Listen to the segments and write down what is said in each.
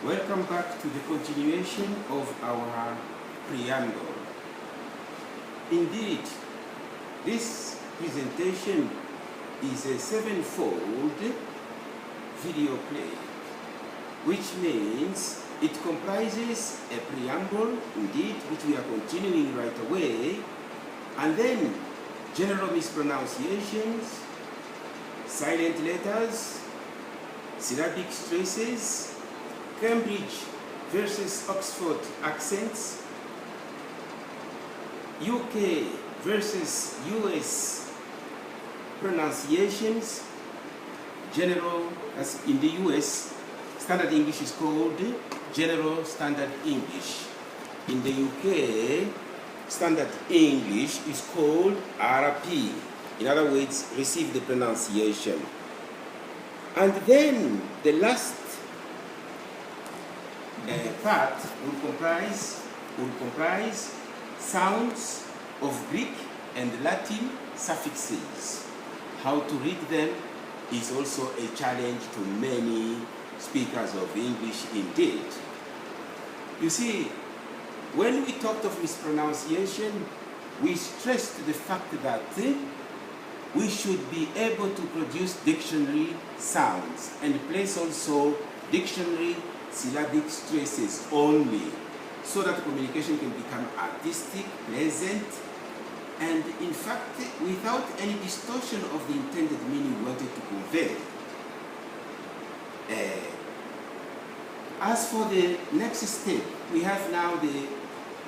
Welcome back to the continuation of our preamble. Indeed, this presentation is a seven-fold video play, which means it comprises a preamble, indeed, which we are continuing right away, and then general mispronunciations, silent letters, syllabic stresses, Cambridge versus Oxford accents, UK versus US pronunciations, general, as in the US, Standard English is called General Standard English. In the UK, Standard English is called RP. In other words, receive the pronunciation. And then the last part will comprise sounds of Greek and Latin suffixes. How to read them is also a challenge to many speakers of English indeed. You see, when we talked of mispronunciation, we stressed the fact that we should be able to produce dictionary sounds and place also dictionary syllabic stresses only, so that communication can become artistic, pleasant, and in fact, without any distortion of the intended meaning we wanted to convey. As for the next step, we have now the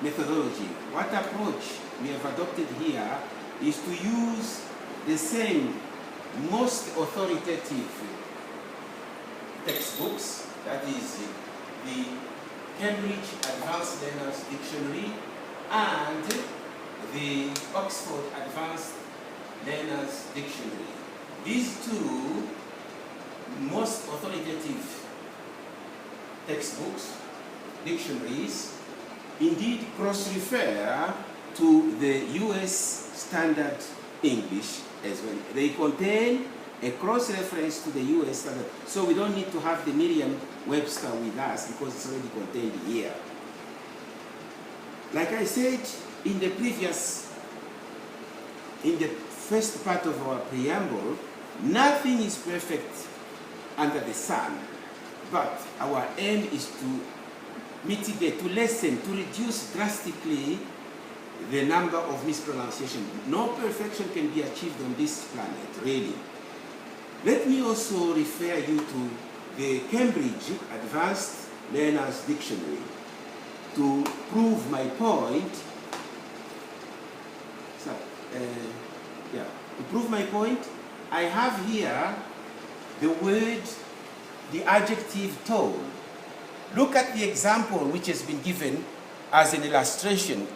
methodology. What approach we have adopted here is to use the same most authoritative textbooks, that is the Cambridge Advanced Learners Dictionary and the Oxford Advanced Learners Dictionary. These two most authoritative textbooks, dictionaries, indeed cross-refer to the US Standard English as well. They contain a cross-reference to the US standard, so we don't need to have the Merriam-Webster with us because it's already contained here. Like I said in the first part of our preamble, nothing is perfect under the sun, but our aim is to mitigate, to lessen, to reduce drastically the number of mispronunciations. No perfection can be achieved on this planet, really. Let me also refer you to the Cambridge Advanced Learners Dictionary to prove my point. So, to prove my point, I have here the word, the adjective tall. Look at the example which has been given as an illustration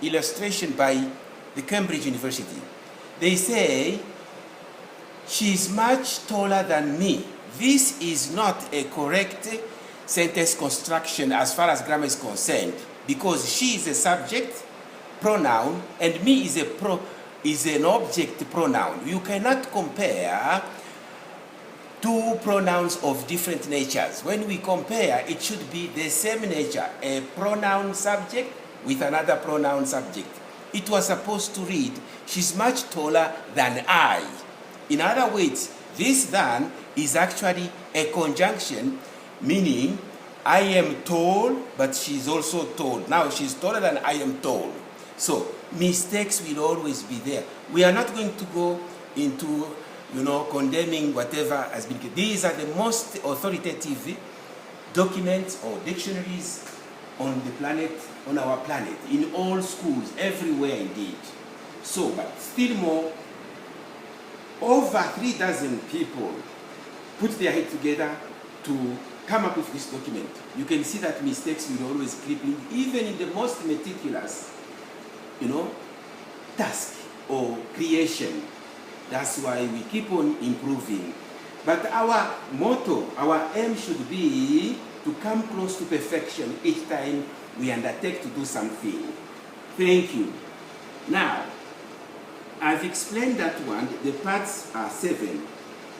by the Cambridge University. They say, she is much taller than me. This is not a correct sentence construction as far as grammar is concerned, because she is a subject pronoun and me is an object pronoun. You cannot compare two pronouns of different natures. When we compare, it should be the same nature, a pronoun subject with another pronoun subject. It was supposed to read, she's much taller than I. In other words, this than is actually a conjunction, meaning I am tall, but she's also tall. Now she's taller than I am tall. So mistakes will always be there. We are not going to go into, condemning whatever has been given. These are the most authoritative documents or dictionaries on the planet, on our planet, in all schools, everywhere indeed. So, but still more, over 3,000 people put their head together to come up with this document. You can see that mistakes will always creep in, even in the most meticulous, task or creation. That's why we keep on improving. But our motto, our aim should be to come close to perfection each time we undertake to do something. Thank you. Now, I've explained that one. The parts are 7.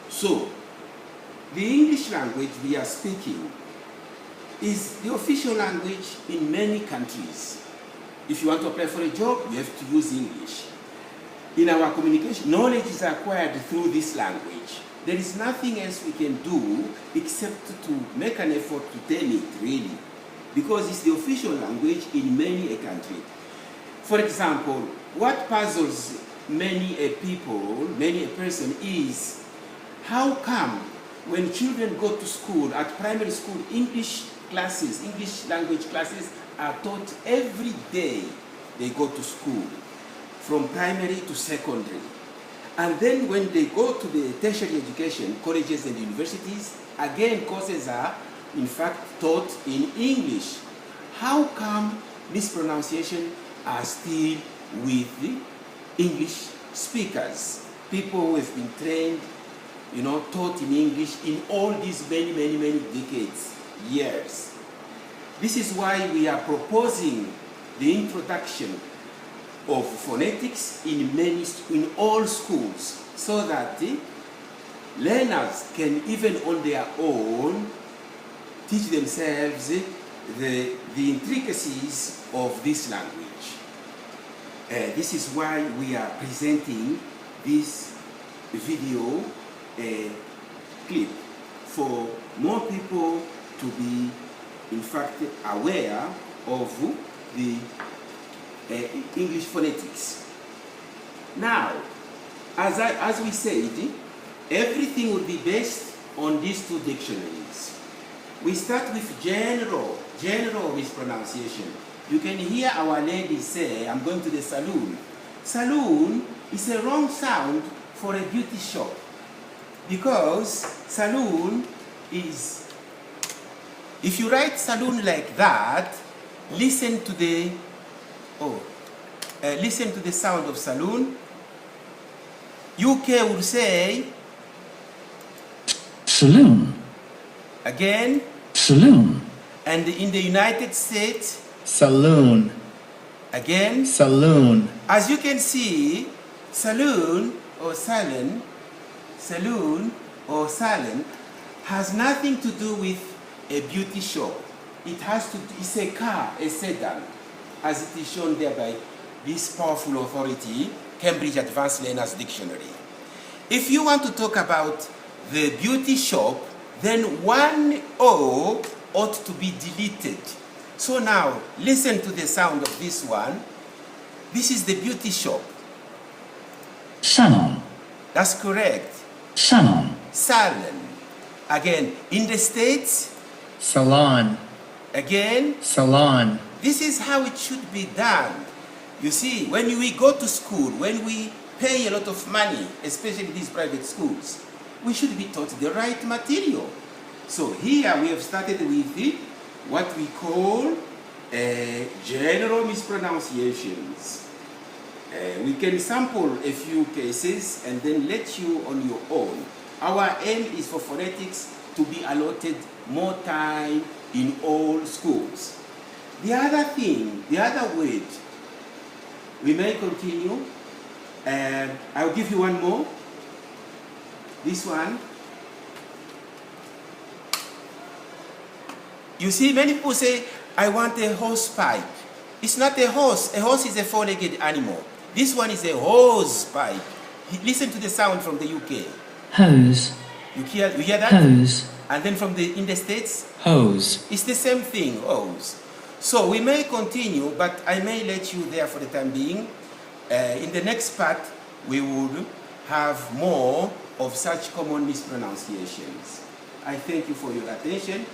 So, the English language we are speaking is the official language in many countries. If you want to apply for a job, you have to use English. In our communication, knowledge is acquired through this language. There is nothing else we can do except to make an effort to tell it, really, because it's the official language in many a country. For example, what puzzles many a people, many a person is, how come when children go to school, at primary school, English classes, English language classes are taught every day they go to school, from primary to secondary. And then when they go to the tertiary education, colleges and universities, again courses are in fact taught in English. How come mispronunciation are still with the English speakers? People who have been trained, taught in English in all these many decades, years. This is why we are proposing the introduction of phonetics in all schools, so that the learners can, even on their own, teach themselves the intricacies of this language. This is why we are presenting this video clip, for more people to be, in fact, aware of the English phonetics. Now, as we said, everything will be based on these two dictionaries. We start with general mispronunciation. You can hear our ladies say, I'm going to the saloon. Saloon is a wrong sound for a beauty shop, because saloon is, if you write saloon like that, listen to the sound of saloon. UK will say saloon. Again, saloon. And in the United States, saloon. Again, saloon. As you can see, saloon or salon has nothing to do with a beauty shop. It's a car, a sedan, as it is shown there by this powerful authority, Cambridge Advanced Learners Dictionary. If you want to talk about the beauty shop, then one O ought to be deleted. So now, listen to the sound of this one. This is the beauty shop. Salon. That's correct. Salon. Salon. Again, in the States, salon. Again, salon. This is how it should be done. You see, when we go to school, when we pay a lot of money, especially these private schools, we should be taught the right material. So here we have started with what we call general mispronunciations. We can sample a few cases and then let you on your own. Our aim is for phonetics to be allotted more time in all schools. The other thing, the other word, we may continue. I'll give you one more. This one. You see, many people say, I want a hose pipe. It's not a horse. A horse is a four-legged animal. This one is a hose pipe. Listen to the sound from the UK. Hose. You hear that? Hose. And then in the States? Hose. It's the same thing, hose. So we may continue, but I may let you there for the time being. In the next part, we will have more of such common mispronunciations. I thank you for your attention.